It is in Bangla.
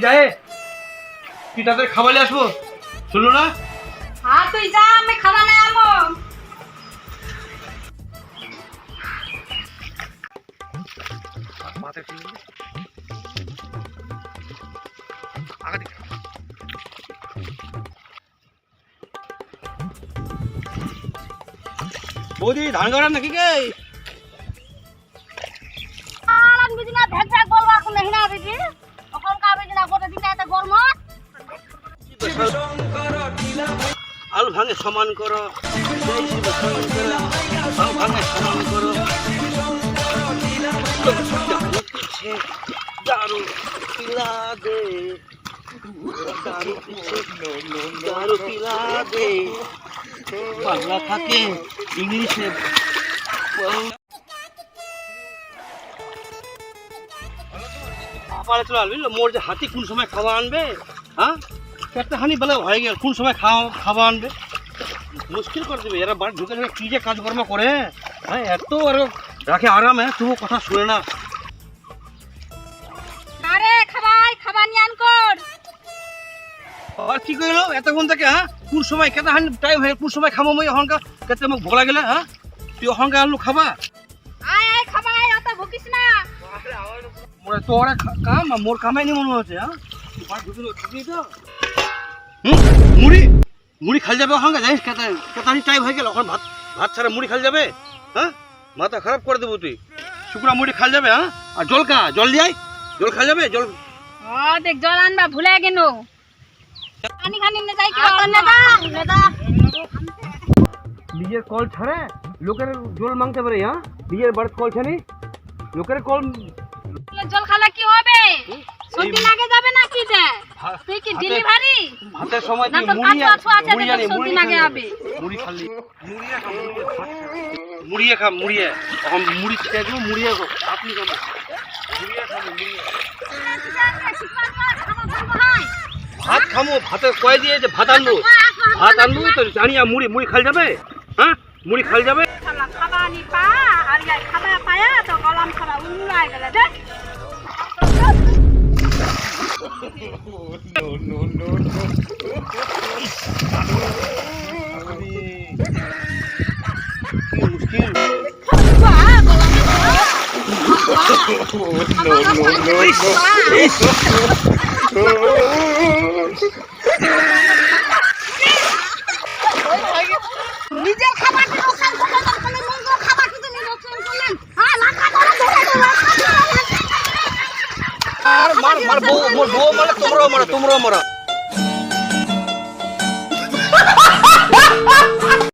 যায় কি তাদের খাবারে আসবো শুনলো না? হ্যাঁ তুই যা, আমি খাবার নিয়ে আনবো। বৌদি ধান গাড়ান নাকি গে? আলান বিজি না ভেক ভেক বলবা এখন নেই না বিজি, এখন কা বিজি না গোটা দিন এত গরম। আলু ভাঙে সমান করো, আলু ভাঙে সমান করো। দারু পিলা দে, দারু পিলা দে। বাংলা থাকে ইংলিশে মোর যে হাতি কোন সময় খাওয়া আনবে? হ্যাঁ একটা হানি বেলা হয়ে গেল, কোন সময় খাওয়া আনবে? মুশকিল করে দেবে এরা। বাড়ি ঢুকে ঢুকে কি যে কাজকর্ম করে, হ্যাঁ এত আর রাখে আরামে, তবু কথা শুনে না। আরে খাবাই খাবার নিয়ে আন কর। আর কি কইলো এতক্ষণ থেকে? হ্যাঁ কোন সময় কেতা হানি টাইম হয়ে কোন সময় খাবো? মই অহংকার কেতে মোক ভোলা গেলে। হ্যাঁ তুই অহংকার আনলু খাবা? আয় আয় খাবাই, অত ভুকিস না। মোর তোর কাম মোর কামাই নি মনে হচ্ছে। হ্যাঁ বাড়ি ঢুকে থাকি তো মুড়ি মুড়ি খাল যাবে অহংকার, জানিস কেতা কেতানি টাইম হয়ে গেল, এখন ভাত ভাত ছাড়া মুড়ি খাল যাবে? হ্যাঁ মাথা খারাপ করে দেবো তুই। শুকনা মুড়ি খাল যাবে? হ্যাঁ আর জল কা জল দিয়াই জল খাল যাবে? জল দেখ জল আনবা ভুলে গেল। পানি খানি নে যাই কি নেদা নিজের কল ছাড়ে লোকের জল মাংতে পারে। হ্যাঁ নিজের বাড়ির কল ছানি লোকের কল। জল খালে কি হবে? সর্দি লাগে যাবে না কি যে? তুই কি ডেলিভারি? হাতের সময় না তুই তো মুড়ি কাজ আছে মুড়ি যে জানি সর্দি লাগে হবে। মুড়ি খালি মুড়িয়ে খা মুড়িয়ে এখন মুড়ি খেয়ে দেবো। মুড়িয়ে আপনি খাবো মুড়িয়ে খাবো মুড়িয়ে ভাত খামো। ভাতে কয়ে দিয়ে যে ভাত আনবো তো জানিয়া মুড়ি মুড়ি খাল যাবে? হ্যাঁ মুড়ি খাল যাবে? খাবার নি পা আর খাবার পায়া তো গলাম খাবার উড়াই গেল দে। নিজের খাবার নোকসান করলে তারপরে মঙ্গ খাবার কিন্তু নোকসান করলেন। হ্যাঁ লাখা ধরে আর মার মার বউ মানে তোমরাও মারা